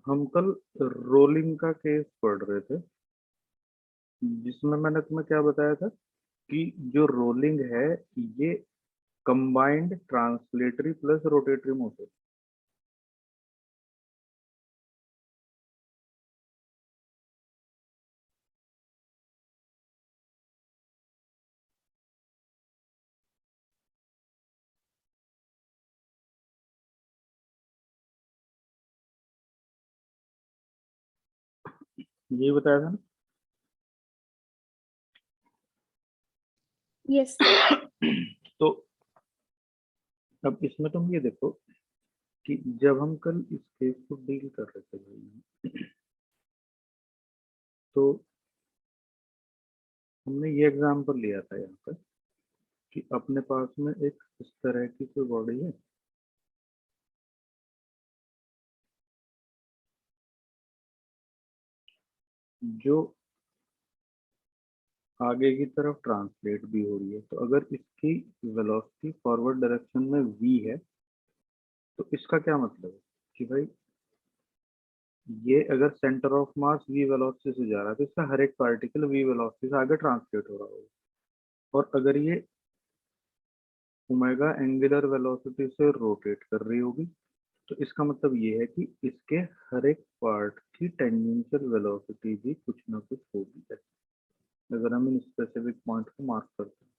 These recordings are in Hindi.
हम कल रोलिंग का केस पढ़ रहे थे, जिसमें मैंने तुम्हें क्या बताया था कि जो रोलिंग है ये combined translatory plus rotatory motion. ये बताया था ना। यस। तो अब इसमें तुम ये देखो कि जब हम कल इस केस को डील कर रहे थे भाई, तो हमने ये एग्जांपल लिया था यहाँ पर कि अपने पास में एक इस तरह की कोई बॉडी है, जो आगे की तरफ ट्रांसलेट भी हो रही है। तो अगर इसकी वेलोसिटी फॉरवर्ड डायरेक्शन में v है, तो इसका क्या मतलब है कि भाई ये अगर centre of mass v velocity से जा रहा है तो इसका हर एक पार्टिकल v वेलोसिटी से आगे ट्रांसलेट हो रहा होगा। और अगर ये ओमेगा एंगुलर वेलोसिटी से रोटेट कर रही होगी, तो इसका मतलब ये है कि इसके हर एक पार्ट की टेंजेंशियल वेलोसिटी भी कुछ ना कुछ होगी। अगर हम इन स्पेसिफिक पॉइंट को मार्क करते हैं,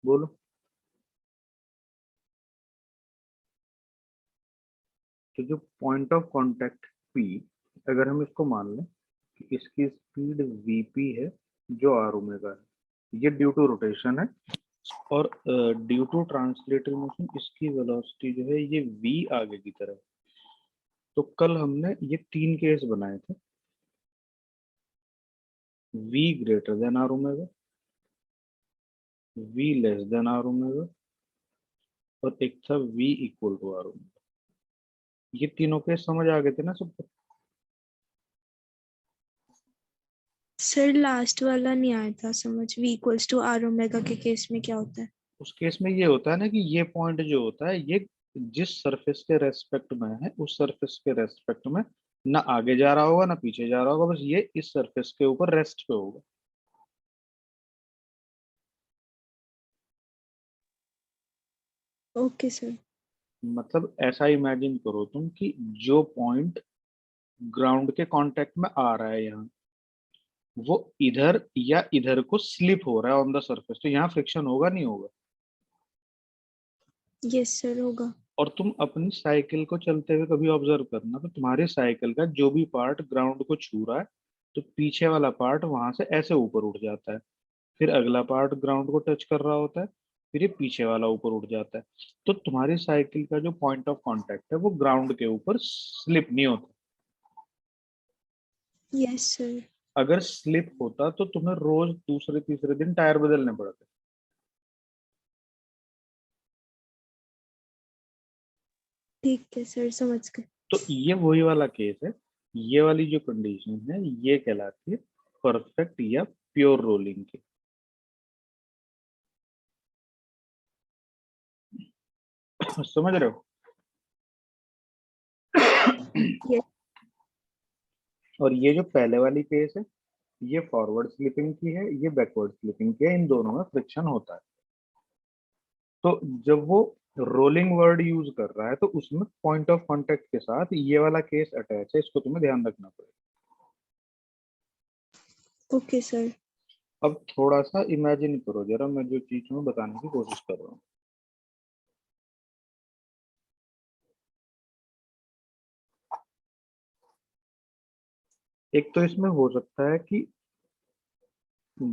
बोलो। तो जो पॉइंट ऑफ कांटेक्ट P, अगर हम इसको मान लें कि इसकी स्पीड vp है जो r ओमेगा है, ये ड्यू टू रोटेशन है, और ड्यू टू ट्रांसलेटरी मोशन इसकी वेलोसिटी जो है ये v आगे की तरफ। तो कल हमने ये तीन केस बनाए थे, v greater than r omega, v less than r omega, और एक था v equal to r omega. ये तीनों केस समझ आ गए थे ना सबको? सर लास्ट वाला नहीं आया था समझ, v equals to R omega के केस में क्या होता है? उस केस में ये होता है ना कि ये पॉइंट जो होता है ये जिस सरफेस के रेस्पेक्ट में है उस सरफेस के रेस्पेक्ट में ना आगे जा रहा होगा ना पीछे जा रहा होगा, बस ये इस सरफेस के ऊपर रेस्ट पे होगा। Okay sir. मतलब ऐसा इमेजिन करो तुम कि जो पॉइंट ग्राउंड के कांटेक्ट में आ रहा है यहाँ, वो इधर या इधर को स्लिप हो रहा है ऑन द सरफेस, तो यहाँ फ्रिक्शन होगा नहीं होगा? यस सर होगा। और तुम अपनी साइकिल को चलते हुए कभी ऑब्जर्व करना, तो तुम्हारी साइकिल का जो भी पार्ट ग्राउंड को छू रहा है, तो पीछे वाला पार्ट वहां से ऐसे ऊपर उठ जाता है, फिर अगला पार्ट ग्राउंड को टच कर रहा होता है, फिर ये पीछे वाला ऊपर उठ जाता है। तो तुम्हारी साइकिल का जो पॉइंट ऑफ कांटेक्ट है वो ग्राउंड के ऊपर स्लिप नहीं होता। Yes sir. अगर स्लिप होता तो तुम्हें रोज दूसरे तीसरे दिन टायर बदलने पड़ते। ठीक है सर, समझ गए। तो ये वही वाला केस है, ये वाली जो कंडीशन है ये कहलाती है परफेक्ट या प्योर रोलिंग की। समझ रहे हो? यस। और ये जो पहले वाली केस है ये फॉरवर्ड स्लिपिंग की है, ये बैकवर्ड स्लिपिंग की है, इन दोनों में फ्रिक्शन होता है। तो जब वो रोलिंग वर्ड यूज कर रहा है तो उसमें पॉइंट ऑफ कांटेक्ट के साथ ये वाला केस अटैच है, इसको तुम्हें ध्यान रखना पड़ेगा। Okay sir. अब थोड़ा सा इमेजिन करो जरा, मैं जो चीज तुम्हें बताने की कोशिश कर रहा हूँ। एक तो इसमें हो सकता है कि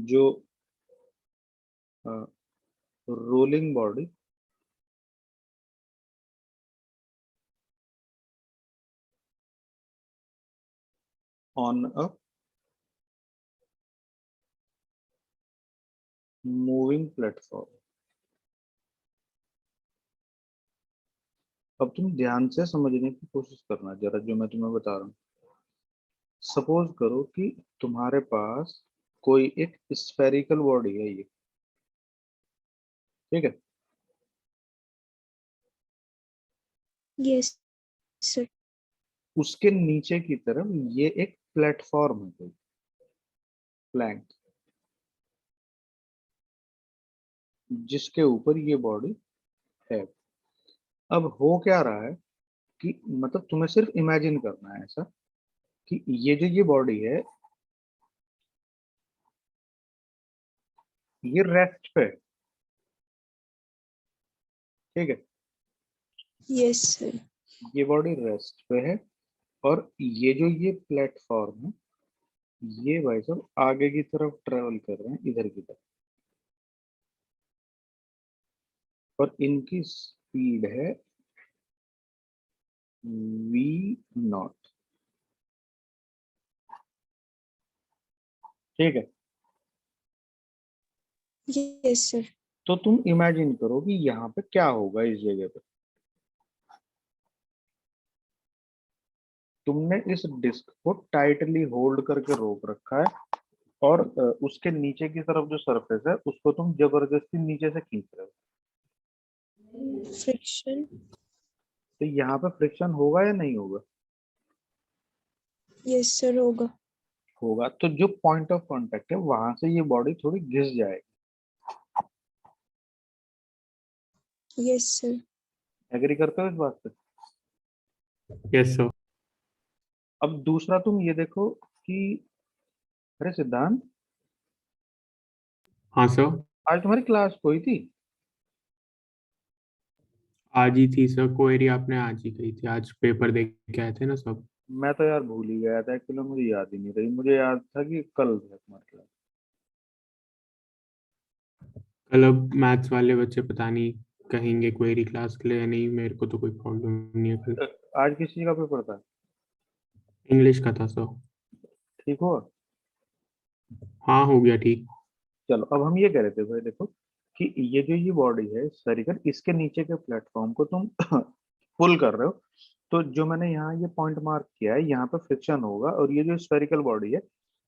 जो rolling body on a moving platform. अब तुम ध्यान से समझने की कोशिश करना जरा जो मैं तुम्हें बता रहा हूँ। सपोज करो कि तुम्हारे पास कोई एक स्फेरिकल बॉडी है ये, ठीक है? Yes sir. उसके नीचे की तरफ ये एक प्लेटफॉर्म है कोई, प्लैंक, जिसके ऊपर ये बॉडी है। अब हो क्या रहा है कि मतलब तुम्हें सिर्फ इमेजिन करना है ऐसा कि ये जो ये बॉडी है ये रेस्ट पे है, ठीक है, यस सर। ये बॉडी रेस्ट पे है, और ये जो ये प्लेटफॉर्म है ये भाई साहब आगे की तरफ ट्रेवल कर रहे हैं इधर की तरफ, और इनकी स्पीड है v0, ठीक है। Yes sir. तो तुम इमेजिन करो कि यहाँ पे क्या होगा इस जगह पे। तुमने इस डिस्क को टाइटली होल्ड करके रोक रखा है, और उसके नीचे की तरफ जो सरफेस है उसको तुम जबरदस्ती नीचे से खींच रहे हो। फ्रिक्शन। तो यहाँ पे फ्रिक्शन होगा या नहीं होगा? यस सर होगा। होगा। तो जो पॉइंट ऑफ कांटेक्ट है वहां से ये बॉडी थोड़ी घिस जाएगी। Yes sir. एग्री करते हो इस बात पे? Yes sir. अब दूसरा तुम ये देखो कि अरे सिद्धांत, हाँ सर। आज तुम्हारी क्लास कोई थी? आज ही थी सर, क्वेरी आपने आज ही कही थी, आज पेपर देख के आए थे ना सब। मैं तो यार भूल ही गया था एक्चुअली, मुझे याद ही नहीं रही। मुझे याद था कि कल है तुम्हारी क्लास। कल अब मैथ्स वाले बच्चे पता नहीं कहेंगे क्वेरी क्लास के लिए या नहीं, मेरे को तो कोई प्रॉब्लम नहीं है कल। आज किस चीज का पेपर था? इंग्लिश का था सर। ठीक हो? हाँ हो गया ठीक। चलो, अब हम ये कह रहे थे भाई देखो कि ये जो ये बॉडी है स्फेरिकल, इसके नीचे के प्लेटफॉर्म को तुम पुल कर रहे हो। तो जो मैंने यहाँ ये पॉइंट मार्क किया है यहाँ पे फ्रिक्शन होगा, और ये जो स्फेरिकल बॉडी है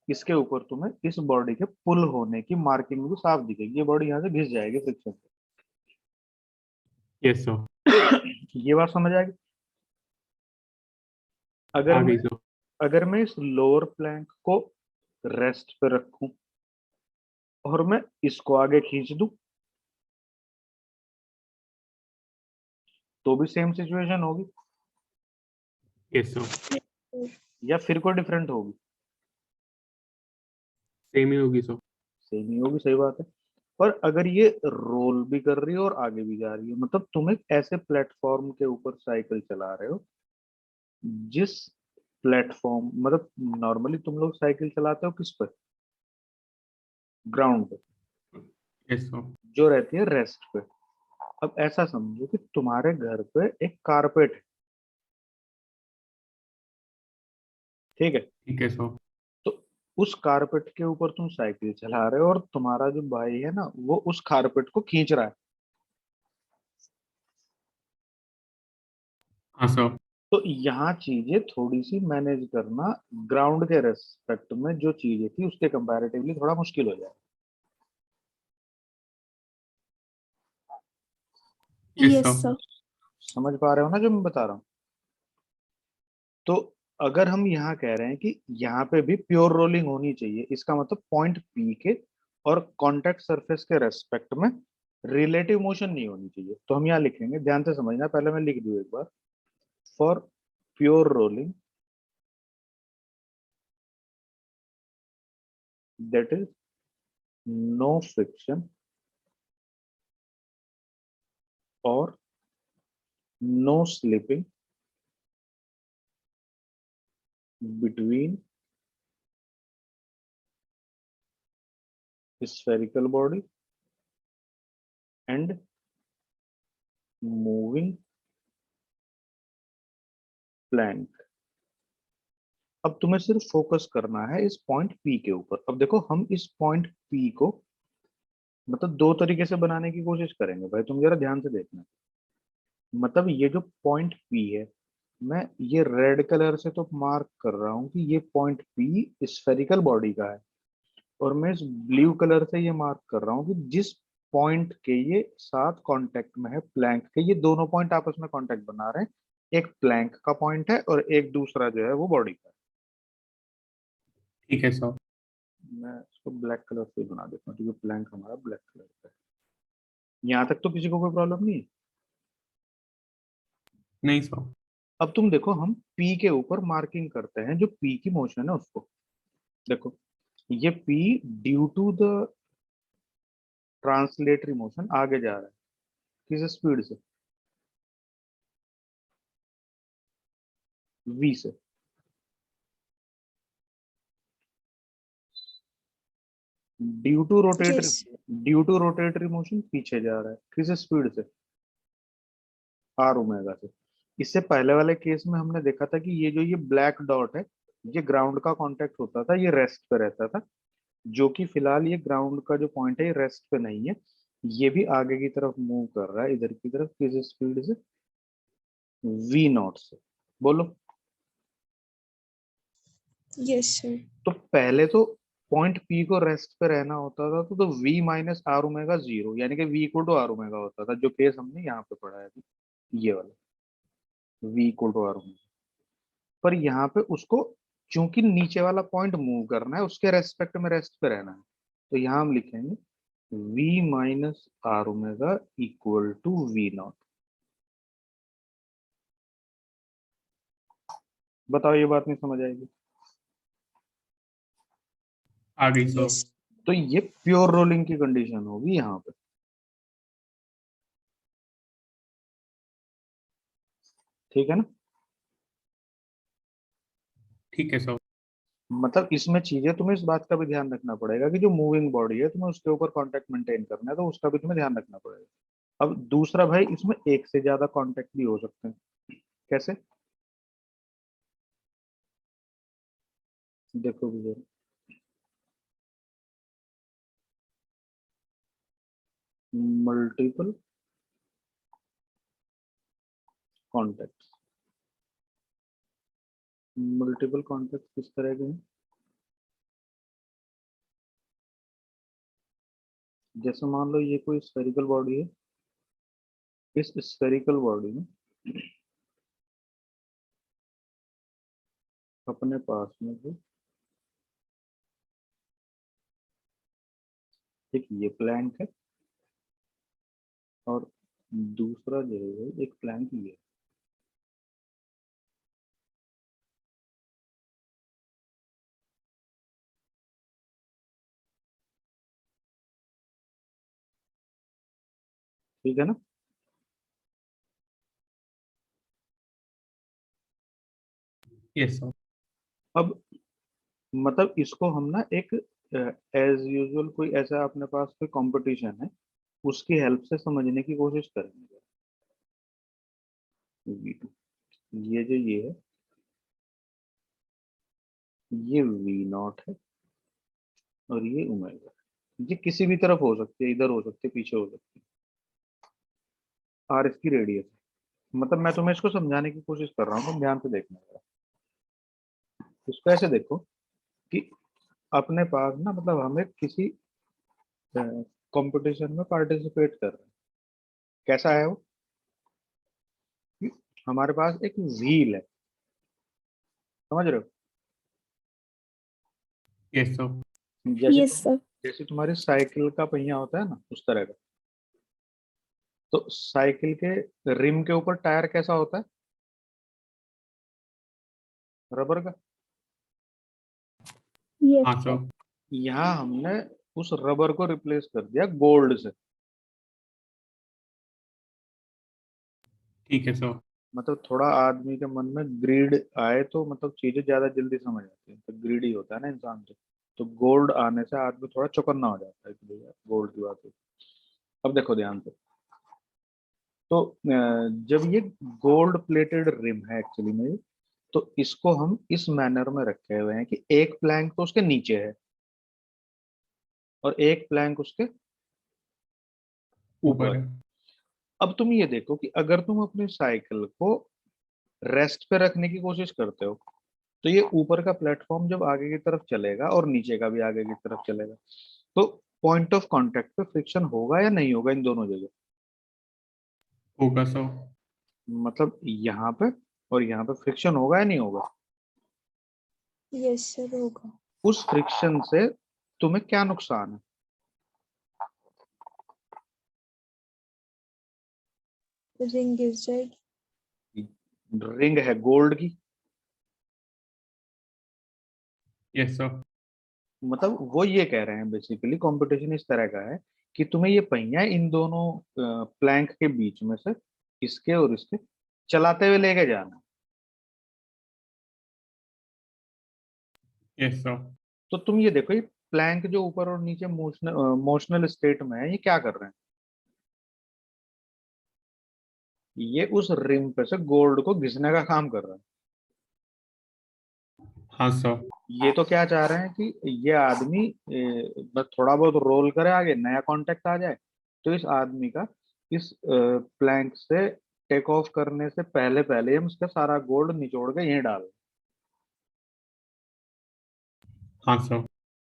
इसके ऊपर तुम्हें इस बॉडी के पुल होने की मार्किंग भी साफ दिखेगी। ये बॉडी यहाँ से घिस जाएगी फ्रिक्शन यस सर। से। ये बात समझ आएगी? अगर आ मैं गई सर। अगर मैं इस लोअर प्लैंक को रेस्ट पे रखूं और मैं इसको आगे खींच दूं तो भी सेम सिचुएशन होगी, यस सर। या फिर कोई डिफरेंट होगी? सेम ही होगी सर। सेम ही होगी, सही बात है। पर अगर ये रोल भी कर रही है और आगे भी जा रही है, मतलब तुम एक ऐसे प्लेटफॉर्म के ऊपर साइकिल चला रहे हो जिस प्लेटफॉर्म, मतलब नॉर्मली तुम लोग साइकिल चलाते हो किस पर? ग्राउंड पे, यस सर। जो रहती है रेस्ट पे। अब ऐसा समझो कि तुम्हारे घर पे एक कारपेट है, ठीक है। ठीक है सर। तो उस कारपेट के ऊपर तुम साइकिल चला रहे हो और तुम्हारा जो भाई है ना वो उस कारपेट को खींच रहा है। हाँ सर। तो यहाँ चीजें थोड़ी सी मैनेज करना ग्राउंड के रेस्पेक्ट में जो चीजें थी उसके कंपैरेटिवली थोड़ा मुश्किल हो जाए। Yes yes sir. सर। समझ पा रहे हो ना जो मैं बता रहा हूँ? तो अगर हम यहाँ कह रहे हैं कि यहाँ पे भी प्योर रोलिंग होनी चाहिए, इसका मतलब पॉइंट पी के और कॉन्टेक्ट सरफेस के रेस्पेक्ट में रिलेटिव मोशन नहीं होनी चाहिए। तो हम यहाँ लिखेंगे, ध्यान से समझना, पहले मैं लिख दूं एक बार। For pure rolling that is no friction or no slipping between spherical body and moving plank। अब तुम्हें सिर्फ फोकस करना है इस पॉइंट पी के ऊपर। अब देखो हम इस पॉइंट पी को मतलब दो तरीके से बनाने की कोशिश करेंगे भाई, तुम जरा ध्यान से देखना। मतलब ये जो पॉइंट पी है, मैं ये रेड कलर से तो मार्क कर रहा हूँ कि ये पॉइंट पी स्फेरिकल बॉडी का है, और मैं इस ब्लू कलर से ये मार्क कर रहा हूँ कि जिस पॉइंट के ये साथ कांटेक्ट में है प्लैंक के, ये दोनों पॉइंट आपस में कांटेक्ट बना रहे हैं एक प्लैंक का पॉइंट है और एक दूसरा जो है वो बॉडी का है। ठीक है सर। मैं इसको ब्लैक कलर से बना देता हूँ क्योंकि प्लैंक हमारा ब्लैक कलर का है। यहाँ तक तो किसी को कोई प्रॉब्लम नहीं है। नहीं सर। अब तुम देखो, हम पी के ऊपर मार्किंग करते हैं जो पी की मोशन है उसको। देखो, ये P due to the translatory motion आगे जा रहा है। किस स्पीड से? वी से। Due to rotatory, yes due to rotatory motion पीछे जा रहा है। किस स्पीड से? आर ओमेगा से। इससे पहले वाले केस में हमने देखा था कि ये ब्लैक डॉट है, ये ग्राउंड का कांटेक्ट होता था, ये रेस्ट पे रहता था। जो कि फिलहाल ये ग्राउंड का जो पॉइंट है ये रेस्ट पे नहीं है। ये भी आगे की तरफ मूव कर रहा है इधर की तरफ। किस स्पीड से? वी नॉट से। बोलो। Yes sir. तो पहले तो पॉइंट पी को रेस्ट पे रहना होता था तो V minus R omega zero, यानी कि V equal to R omega होता था, जो केस हमने यहाँ पे पढ़ा है अभी, ये वाला V equal to R omega. पर यहाँ पे उसको चूंकि नीचे वाला पॉइंट मूव करना है, उसके रेस्पेक्ट में रेस्ट पे रहना है, तो यहाँ हम लिखेंगे v minus R omega equal to V naught. बताओ, ये बात नहीं समझ आएगी? आ गई सर। यस तो ये प्योर रोलिंग की कंडीशन होगी यहाँ पे। ठीक है ना? ठीक है सर। मतलब इसमें चीजें तुम्हें इस बात का भी ध्यान रखना पड़ेगा कि जो मूविंग बॉडी है तुम्हें उसके ऊपर कांटेक्ट मेंटेन करना है, तो उसका भी तुम्हें ध्यान रखना पड़ेगा। अब दूसरा भाई, इसमें एक से ज्यादा कांटेक्ट भी हो सकते हैं। कैसे? देखो भैया, मल्टीपल कॉन्टेक्ट। मल्टीपल कॉन्टेक्ट किस तरह के हैं? जैसे मान लो ये कोई स्फेरिकल बॉडी है। इस स्फेरिकल बॉडी में अपने पास में से एक ये प्लैंक है और दूसरा जो है एक प्लैंक ये है। ठीक है ना? Yes sir. अब मतलब इसको हम ना एक एज यूजुअल कोई ऐसा अपने पास कोई कंपटीशन है, उसकी हेल्प से समझने की कोशिश करेंगे। V2, ये जो ये है, ये वी नॉट है और ये ओमेगा। ये किसी भी तरफ हो सकती है, इधर हो सकती है, पीछे हो सकती है। आर इसकी रेडियस है। मतलब मैं तुम्हें इसको समझाने की कोशिश कर रहा हूँ, तुम ध्यान से देखना जरा। इसको ऐसे देखो कि अपने पास ना, मतलब हमें किसी कंपटीशन में पार्टिसिपेट कर रहे हैं। कैसा है वो? कि हमारे पास एक व्हील है, समझ रहे हो? Yes sir. जैसे यस सर। जैसे तुम्हारी साइकिल का पहिया होता है ना, उस तरह का। तो साइकिल के रिम के ऊपर टायर कैसा होता है? रबर का। यस हाँ सर। सर। यहाँ हमने उस रबर को रिप्लेस कर दिया गोल्ड से। ठीक है सर। मतलब थोड़ा आदमी के मन में ग्रीड आए तो मतलब चीजें ज्यादा जल्दी समझ आती है, तो ग्रीडी होता है ना इंसान। तो गोल्ड आने से आदमी थोड़ा चौकन्ना हो जाता है कि भैया गोल्ड की बात है। अब देखो ध्यान से। तो जब ये गोल्ड प्लेटेड रिम है एक्चुअली में, तो इसको हम इस मैनर में रखे हुए हैं कि एक प्लैंक तो उसके नीचे है और एक प्लैंक उसके ऊपर ऊपर है। है। अब तुम ये देखो कि अगर तुम अपनी साइकिल को रेस्ट पे रखने की कोशिश करते हो, तो ये ऊपर का प्लेटफॉर्म जब आगे की तरफ चलेगा और नीचे का भी आगे की तरफ चलेगा, तो पॉइंट ऑफ कांटेक्ट पे फ्रिक्शन होगा या नहीं होगा इन दोनों जगह? होगा सर। मतलब यहाँ पे और यहाँ पे फ्रिक्शन होगा या नहीं होगा? यस सर होगा। उस फ्रिक्शन से तुम्हें क्या नुकसान है? रिंग गिर जाएगी। रिंग है गोल्ड की, यस सर। मतलब वो ये कह रहे हैं बेसिकली कंपटीशन इस तरह का है कि तुम्हें ये पहिया इन दोनों प्लैंक के बीच में से इसके और इसके चलाते हुए लेके जाना। Yes sir. तो तुम ये देखो, ये प्लैंक जो ऊपर और नीचे मोशनल स्टेट में है, ये क्या कर रहे हैं? ये उस रिम पे से गोल्ड को घिसने का काम कर रहा है। हाँ सर। ये तो क्या चाह रहे हैं कि ये आदमी बस थोड़ा बहुत रोल करे, आगे नया कांटेक्ट आ जाए, तो इस आदमी का इस प्लैंक से टेक ऑफ करने से पहले पहले हम उसका सारा गोल्ड निचोड़ के यहीं डाल। हाँ सर।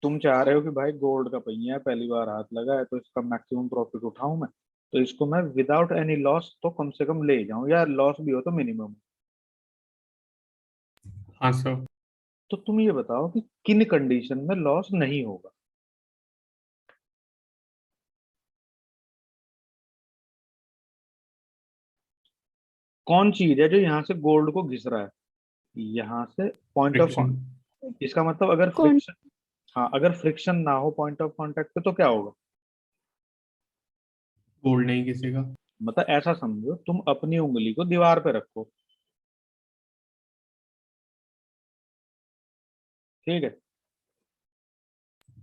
तुम चाह रहे हो कि भाई गोल्ड का पहिया है, पहली बार हाथ लगा है, तो इसका मैक्सिमम प्रॉफिट उठाऊं मैं, तो इसको मैं विदाउट एनी लॉस तो कम से कम ले जाऊं, या लॉस भी हो तो मिनिमम। हाँ सर। तो तुम ये बताओ कि किन कंडीशन में लॉस नहीं होगा? कौन चीज है जो यहाँ से गोल्ड को घिस रहा है, यहाँ से पॉइंट ऑफ फ्रिक्शन। कॉन्टेक्ट? इसका मतलब अगर कौन? फ्रिक्शन, हाँ अगर फ्रिक्शन ना हो पॉइंट ऑफ कांटेक्ट पे तो क्या होगा? गोल्ड नहीं घिसेगा। मतलब ऐसा समझो, तुम अपनी उंगली को दीवार पे रखो, ठीक है,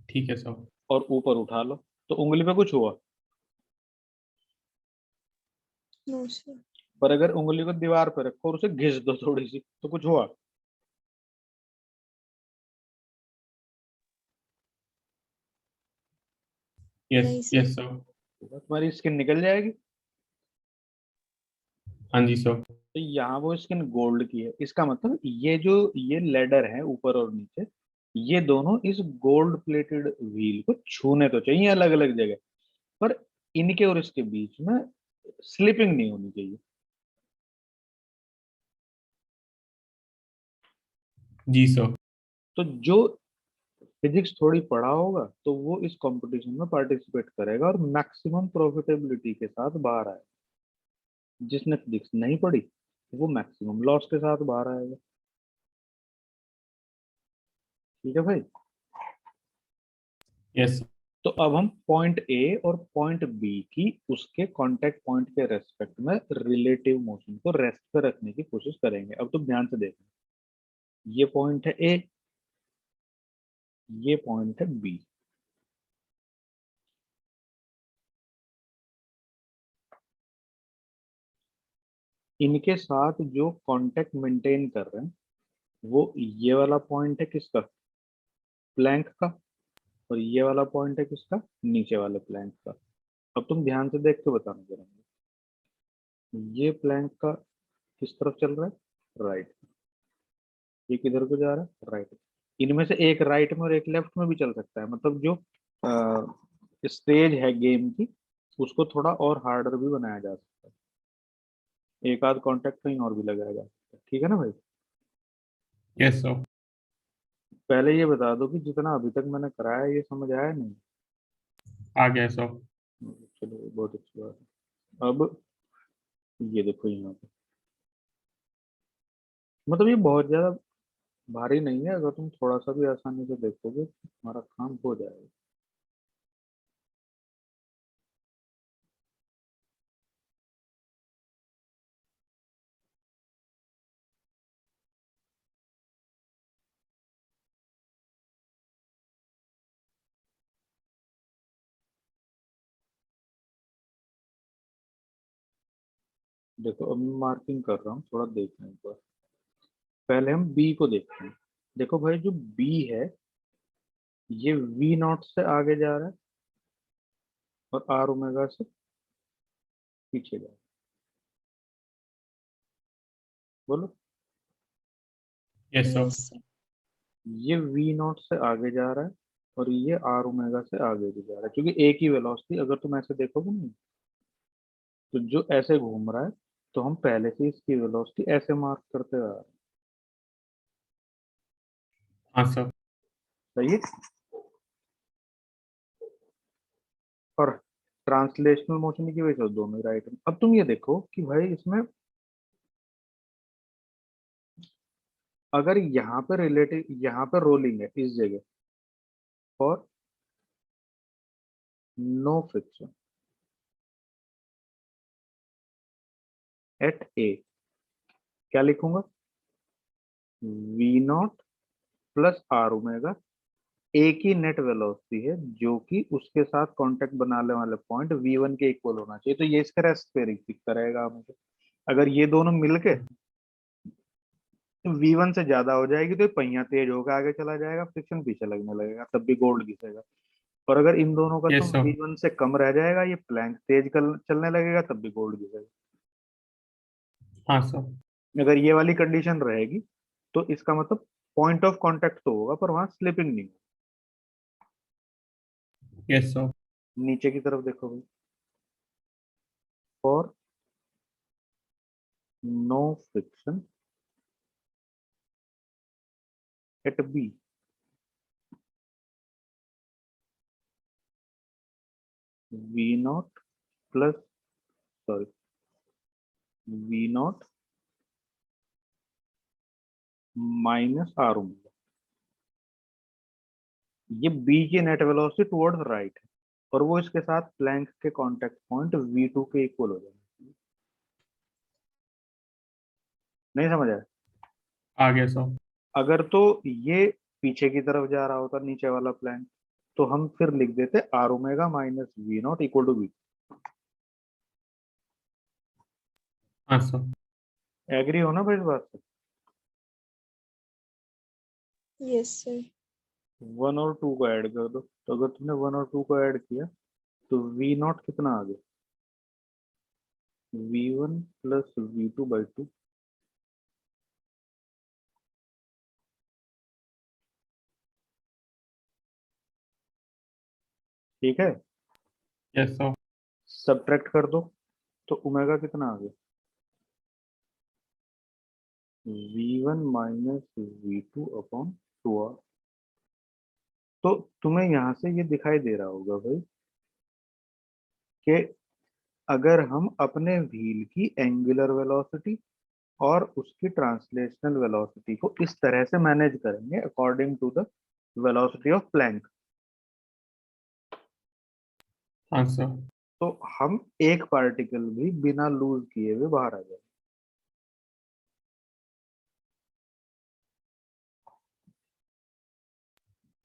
ठीक है सर। और ऊपर उठा लो, तो उंगली पे कुछ हुआ? No sir. पर अगर उंगली को दीवार पे रखो और उसे घिस दो थोड़ी सी, तो कुछ हुआ? यस नहीं सर। Yes sir. तुम्हारी स्किन निकल जाएगी। हाँ जी सर। तो यहाँ वो स्किन गोल्ड की है, इसका मतलब ये जो ये लेडर है ऊपर और नीचे, ये दोनों इस गोल्ड प्लेटेड व्हील को छूने तो चाहिए अलग अलग जगह, पर इनके और इसके बीच में स्लिपिंग नहीं होनी चाहिए। जी सर। तो जो फिजिक्स थोड़ी पढ़ा होगा तो वो इस कंपटीशन में पार्टिसिपेट करेगा और मैक्सिमम प्रॉफिटेबिलिटी के साथ बाहर आएगा। जिसने फिजिक्स नहीं पढ़ी वो मैक्सिमम लॉस के साथ बाहर आएगा। ठीक है भाई। यस। तो अब हम पॉइंट ए और पॉइंट बी की उसके कांटेक्ट पॉइंट के रेस्पेक्ट में रिलेटिव मोशन को रेस्ट पे रखने की कोशिश करेंगे। अब तो ध्यान से देखना, ये पॉइंट है ए, ये पॉइंट है बी। इनके साथ जो कांटेक्ट मेंटेन कर रहे हैं वो ये वाला पॉइंट है किसका? प्लैंक का। और ये वाला पॉइंट है किसका? नीचे वाले प्लैंक का। अब तुम ध्यान से देख के बताना जरा, ये प्लैंक का किस तरफ चल रहा है? राइट। ये किधर को जा रहा है? राइट। इनमें से एक राइट में और एक लेफ्ट में भी चल सकता है, मतलब जो स्टेज है गेम की उसको थोड़ा और हार्डर भी बनाया जा सकता है, एक आध कॉन्टेक्ट कहीं और भी लगाया जा सकता है। ठीक है ना भाई? Yes sir. पहले ये बता दो कि जितना अभी तक मैंने कराया ये समझ आया नहीं? आ गया सर। चलो बहुत अच्छी बात है। अब ये देखो यहाँ पे, मतलब ये बहुत ज्यादा भारी नहीं है, अगर तुम थोड़ा सा भी आसानी से देखोगे तो तुम्हारा काम हो जाएगा। देखो अब मैं मार्किंग कर रहा हूँ, थोड़ा देखने एक बार। पहले हम बी को देखते हैं। देखो भाई जो बी है ये वी नॉट से आगे जा रहा है और आर ओमेगा से पीछे जा रहा है। बोलो। Yes sir. Yes sir. ये वी नॉट से आगे जा रहा है और ये आर ओमेगा से आगे भी जा रहा है, क्योंकि एक ही वेलोसिटी, अगर तुम ऐसे देखोगे ना, तो जो ऐसे घूम रहा है तो हम पहले से इसकी वेलोसिटी ऐसे मार्क करते आ रहे हैं। हाँ सर। सही है। और ट्रांसलेशनल मोशन की वजह से दोनों राइट है। अब तुम ये देखो कि भाई इसमें अगर यहाँ पे रिलेटिव, यहाँ पे रोलिंग है इस जगह, और नो फ्रिक्शन एट ए, क्या लिखूंगा? V naught plus r omega, a की नेट वेलोसिटी है जो कि उसके साथ कांटेक्ट बनाने वाले पॉइंट V1 के इक्वल होना चाहिए। तो ये इसका रेस्पेरिक दिखता रहेगा मुझे। अगर ये दोनों मिलके V1 से ज्यादा हो जाएगी तो ये पहिया तेज होकर आगे चला जाएगा, फ्रिक्शन पीछे लगने लगेगा, तब भी गोल्ड घिसेगा। और अगर इन दोनों का यस तुम सर। V1 से कम रह जाएगा, ये प्लैंक तेज चलने लगेगा, तब भी गोल्ड घिसेगा। हाँ सर। अगर ये वाली कंडीशन रहेगी तो इसका मतलब पॉइंट ऑफ कांटेक्ट तो होगा पर वहां स्लिपिंग नहीं होगी। Yes sir. नीचे की तरफ देखो भाई, for no friction at B, V naught plus, sorry, V naught minus R omega, ये बी की नेट वेलोसिटी टुवर्ड्स राइट है, और वो इसके साथ प्लैंक के कांटेक्ट पॉइंट V2 के इक्वल हो जाएगा। नहीं समझ आया? आ गया सर। अगर तो ये पीछे की तरफ जा रहा होता नीचे वाला प्लैंक, तो हम फिर लिख देते R omega minus V not equal to B. हाँ सर। एग्री हो ना भाई इस बात से? Yes sir. 1 और 2 को ऐड कर दो, तो अगर तुमने 1 और 2 को ऐड किया तो वी नॉट कितना आ गया? V1 plus V2/2। ठीक है। Yes sir. सब्ट्रैक्ट कर दो तो ओमेगा कितना आ गया? V1 minus V2/2R। तो तुम्हें यहाँ से ये दिखाई दे रहा होगा भाई कि अगर हम अपने व्हील की एंगुलर वेलोसिटी और उसकी ट्रांसलेशनल वेलोसिटी को इस तरह से मैनेज करेंगे according to the velocity of Planck, हाँ सर। तो हम एक पार्टिकल भी बिना लूज किए हुए बाहर आ जाए।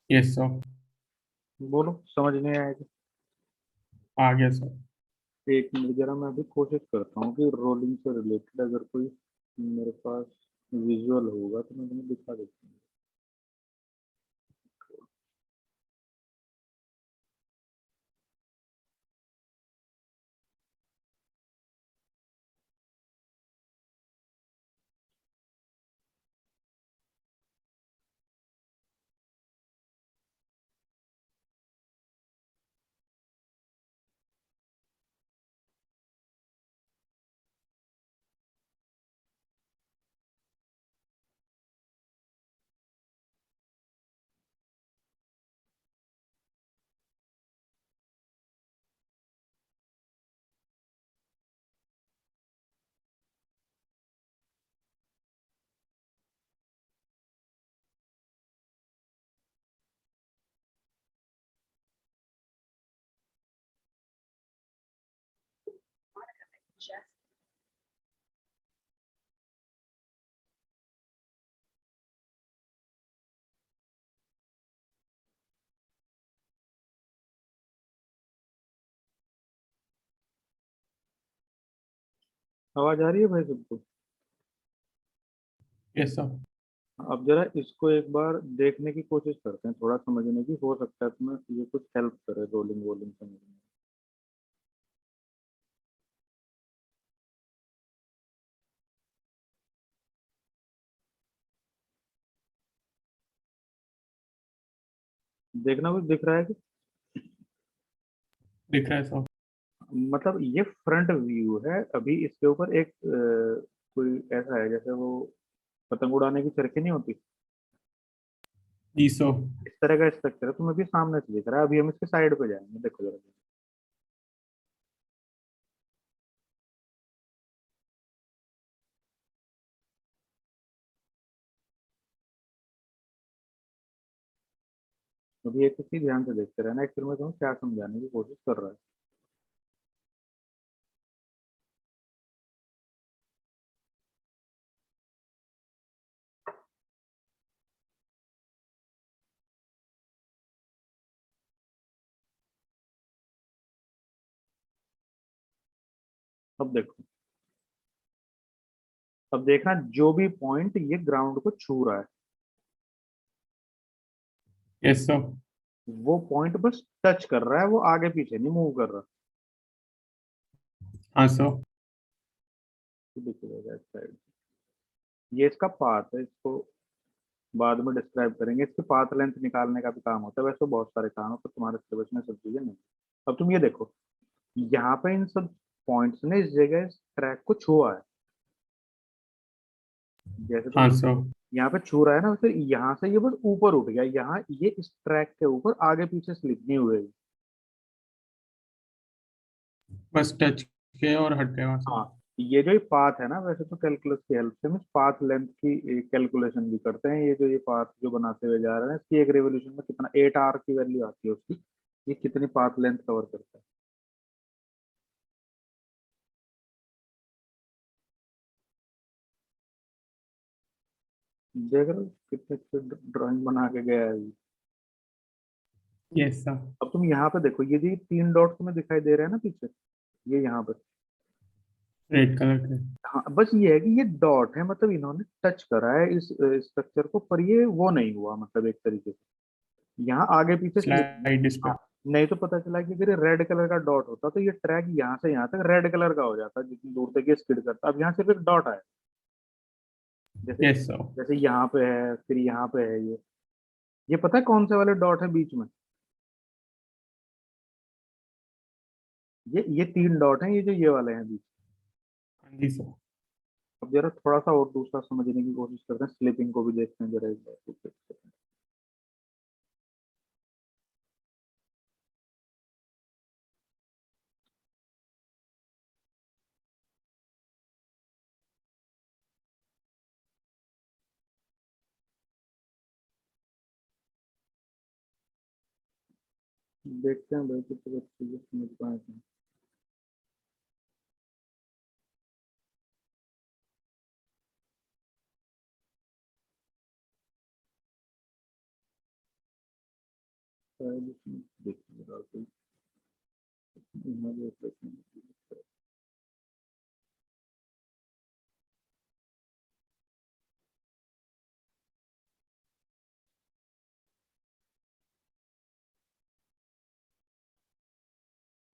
Yes sir. बोलो समझ नहीं आएगा? आ गया सर। एक मिनट जरा, मैं अभी कोशिश करता हूँ कि रोलिंग से रिलेटेड अगर कोई मेरे पास विजुअल होगा तो मैं तुम्हें दिखा देता हूँ। आवाज आ रही है भाई सबको? Yes sir. अब जरा इसको एक बार देखने की कोशिश करते हैं, थोड़ा समझने की, हो सकता है तुम्हें ये कुछ हेल्प करे रोलिंग वोलिंग समझने में। देखना कुछ दिख रहा है कि? दिख रहा है सर। मतलब ये फ्रंट व्यू है, अभी इसके ऊपर एक कोई ऐसा है जैसे वो पतंग उड़ाने की चरखी नहीं होती, जी सो इस तरह का स्ट्रक्चर है, तुम्हें भी सामने से दिख रहा है। अभी हम इसके साइड पे जाएंगे, देखो जरा। अभी एक चीज ध्यान से देखते रहना, एक्चुअली मैं तुम्हें क्या समझाने की कोशिश कर रहा है। अब देखो, अब देखना जो भी पॉइंट ये ग्राउंड को छू रहा है, यस सो वो पॉइंट बस टच कर रहा है, वो आगे पीछे नहीं मूव कर रहा। हाँ सो तो दिख जाएगा इस साइड। ये इसका पाथ है, इसको बाद में डिस्क्राइब करेंगे। इसके पाथ लेंथ निकालने का भी काम होता है, वैसे तो बहुत सारे काम है, पर तुम्हारे सिलेबस में सब चीजें नहीं। अब तुम ये देखो, यहाँ पे इन सब पॉइंट्स ने इस जगह इस ट्रैक को छुआ है। जैसे तुम हाँ सो यहाँ पे छू रहा है ना, फिर यहाँ से ये बस ऊपर उठ गया, यहाँ ये इस ट्रैक के ऊपर आगे पीछे स्लिप नहीं हुए। बस टच किया और हट गया वहां से। हाँ, ये जो ये पाथ है ना, वैसे तो कैलकुलस की हेल्प से हम इस पाथ लेंथ की कैलकुलेशन भी करते हैं। ये जो ये पाथ जो बनाते हुए जा रहे हैं, इसकी एक रेवोल्यूशन में कितना 8 आर की वैल्यू आती है उसकी, ये कितनी पाथ लेंथ कवर करता है। देख रहे हो कितने अच्छे ड्राइंग बना के गया है ये। Yes sir. अब तुम यहाँ पे देखो, ये जो ये 3 डॉट तुम्हें दिखाई दे रहे हैं ना पीछे, ये यहाँ पे। रेड कलर के। हाँ, बस ये है कि ये डॉट है, मतलब इन्होंने टच करा है इस स्ट्रक्चर को, पर ये वो नहीं हुआ, मतलब एक तरीके से यहाँ आगे पीछे स्लिप। स्लाइड इस पे। हाँ, नहीं तो पता चला कि अगर ये रेड कलर का डॉट होता तो ये ट्रैक यहाँ से यहाँ तक रेड कलर का हो जाता, जितनी दूर तक ये स्किड करता। अब यहाँ सिर्फ एक डॉट आया, जैसे यस सर। जैसे यहाँ पे है, फिर यहाँ पे है ये पता है कौन से वाले डॉट है बीच में? ये 3 डॉट हैं, ये जो ये वाले हैं बीच। हाँ जी सर। अब जरा थोड़ा सा और दूसरा समझने की कोशिश करते हैं, स्लिपिंग को भी देखते हैं जरा एक बार। देखते हैं भाई कितने बच्चे समझ पाए थे। शायद इसमें देखिए जरा कोई image operation।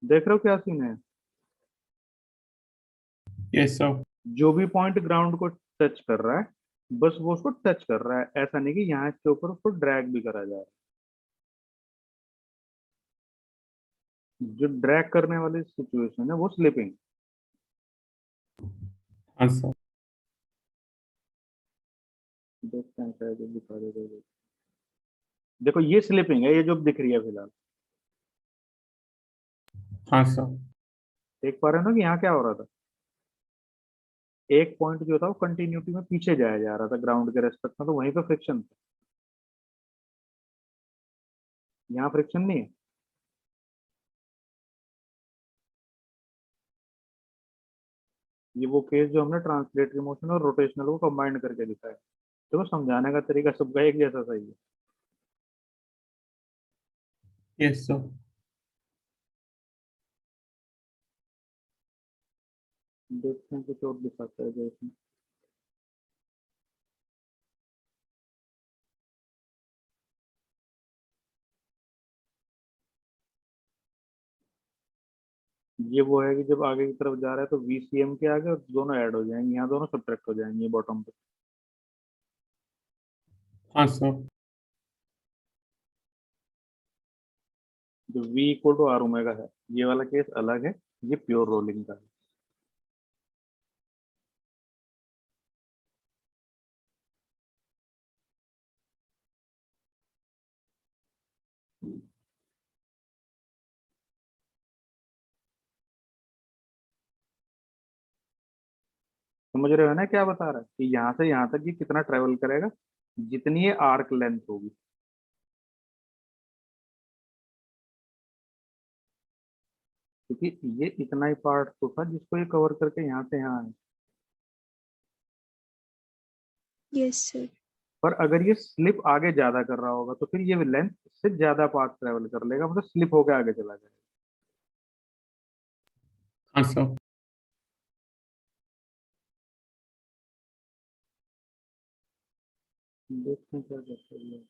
देख रहे हो क्या सीन है? Yes sir. जो भी पॉइंट ग्राउंड को टच कर रहा है, बस वो उसको टच कर रहा है, ऐसा नहीं कि यहाँ इसके ऊपर उसको ड्रैग भी करा जा रहा है। जो ड्रैग करने वाली सिचुएशन है वो स्लिपिंग। हाँ सर। देखते हैं शायद ये दिखा देगा। देखो ये स्लिपिंग है, ये जो दिख रही है फिलहाल। हाँ सर। देख पा रहे हो ना कि यहाँ क्या हो रहा था? एक पॉइंट जो था वो कंटिन्यूटी में पीछे जाया जा रहा था ग्राउंड के रेस्पेक्ट में, तो वहीं पे फ्रिक्शन था। यहाँ फ्रिक्शन नहीं है। ये वो केस जो हमने ट्रांसलेटरी मोशन और रोटेशनल को कंबाइंड करके दिखाया। देखो समझाने का तरीका सबका एक जैसा सही है। Yes sir. देखते हैं कुछ और दिखाता है जैसे। ये वो है कि जब आगे की तरफ जा रहा है तो VCM के आगे और दोनों ऐड हो जाएंगे, यहाँ दोनों सब्ट्रैक्ट हो जाएंगे बॉटम पे। हाँ सर। जो V equal to R omega है, ये वाला केस अलग है। ये प्योर रोलिंग का है। समझ रहे हो ना क्या बता रहा है कि यहाँ से यहाँ तक ये कितना ट्रेवल करेगा, जितनी ये आर्क लेंथ होगी। क्योंकि ये इतना ही पार्ट तो था जिसको ये कवर करके यहाँ से यहाँ है। Yes sir. पर अगर ये स्लिप आगे ज्यादा कर रहा होगा तो फिर ये लेंथ से ज्यादा पार्ट ट्रेवल कर लेगा, मतलब स्लिप होकर आगे चला जाएगा। हाँ सर। देखते हैं क्या करते हैं ये।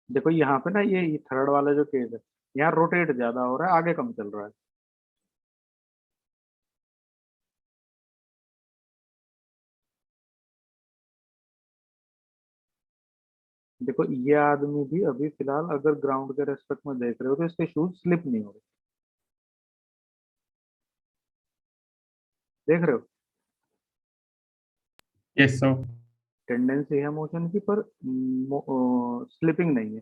देखो यहाँ पे ना ये थर्ड वाला जो केस है, यहाँ रोटेट ज्यादा हो रहा है, आगे कम चल रहा है। देखो ये आदमी भी अभी फिलहाल अगर ग्राउंड के रेस्पेक्ट में देख रहे हो तो इसके शूज स्लिप नहीं हो रहे, देख रहे हो। Yes sir. टेंडेंसी है मोशन की, पर स्लिपिंग नहीं है।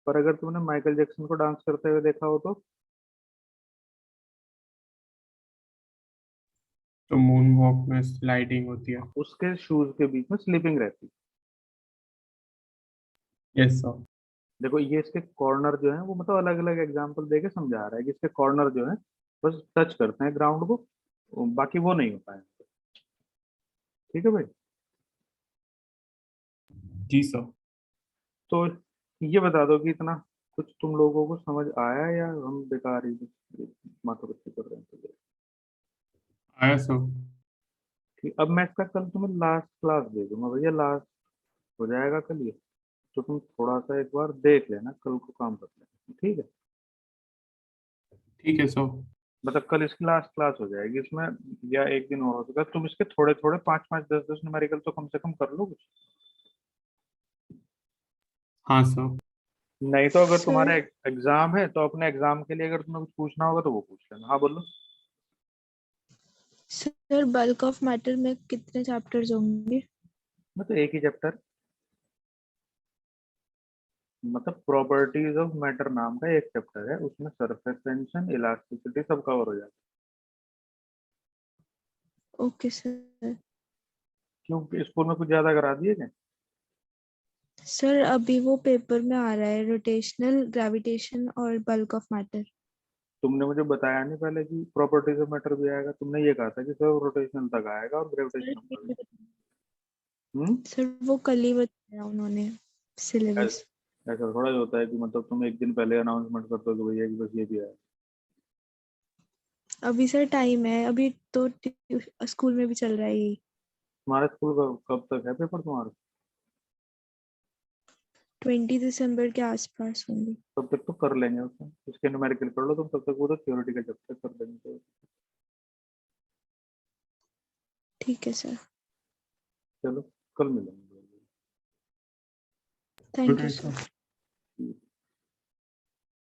पर अगर तुमने माइकल जैक्सन को डांस करते हुए देखा हो तो तो मून वॉक में स्लाइडिंग होती है। उसके शूज के बीच में स्लिपिंग रहती है। Yes sir. देखो ये इसके कॉर्नर जो है वो, मतलब अलग अलग एग्जांपल देके समझा रहा है कि इसके कॉर्नर जो है बस टच करते हैं ग्राउंड को, बाकी वो नहीं हो पाए। ठीक है भाई। जी सर। तो ये बता दो कि इतना कुछ तुम लोगों को समझ आया या हम बेकार ही माथा पच्ची कर रहे हैं। तो आया सर। ठीक, अब मैं इसका कल तुम्हें लास्ट क्लास दे दूंगा भैया, लास्ट हो जाएगा कल ये। तो तुम थोड़ा सा एक बार देख लेना, कल को काम कर लेना, ठीक है। ठीक है सर। मतलब कल इसकी लास्ट क्लास हो जाएगी इसमें, या एक दिन और हो सकता है। तुम इसके थोड़े थोड़े 5 5 10 10 न्यूमेरिकल तो कम से कम कर लो कुछ। हाँ सर। नहीं तो अगर तुम्हारा सर एग्जाम है तो अपने एग्जाम के लिए अगर तुम्हें कुछ पूछना होगा तो वो पूछ लेना। हाँ बोलो। सर बल्क ऑफ मैटर में कितने चैप्टर्स होंगे? मतलब एक ही चैप्टर, मतलब प्रॉपर्टीज ऑफ मैटर नाम का एक चैप्टर है, उसमें सरफेस टेंशन, इलास्टिसिटी सब कवर हो जाता ओके सर। है। क्योंकि स्कूल में कुछ ज्यादा करा दिए क्या? सर अभी वो पेपर में आ रहा है, रोटेशनल ग्रेविटेशन और बल्क ऑफ मैटर। तुमने मुझे बताया नहीं पहले कि प्रॉपर्टीज ऑफ मैटर भी आएगा, तुमने ये कहा था कि सर रोटेशनल तक आएगा और ग्रेविटेशनल का भी। हम्म। सर वो कल ही बताया उन्होंने ऐस- सिलेबस। ऐसा थोड़ा ही होता है कि मतलब तुम एक दिन पहले अनाउंसमेंट कर दो कि भैया कि बस ये भी आया। अभी सर टाइम है, अभी तो स्कूल में भी चल रहा है ये। तुम्हारे स्कूल का कब तक है पेपर तुम्हारा? 20 दिसंबर के आसपास होंगे। तब तक तो कर लेंगे उसमें, उसके न्यूमेरिकल कर लो तुम तब तक, वो तो थ्योरेटिकल जब तक कर लेंगे तो। ठीक है सर। चलो कल मिलेंगे। Good thank you night sir. Sir.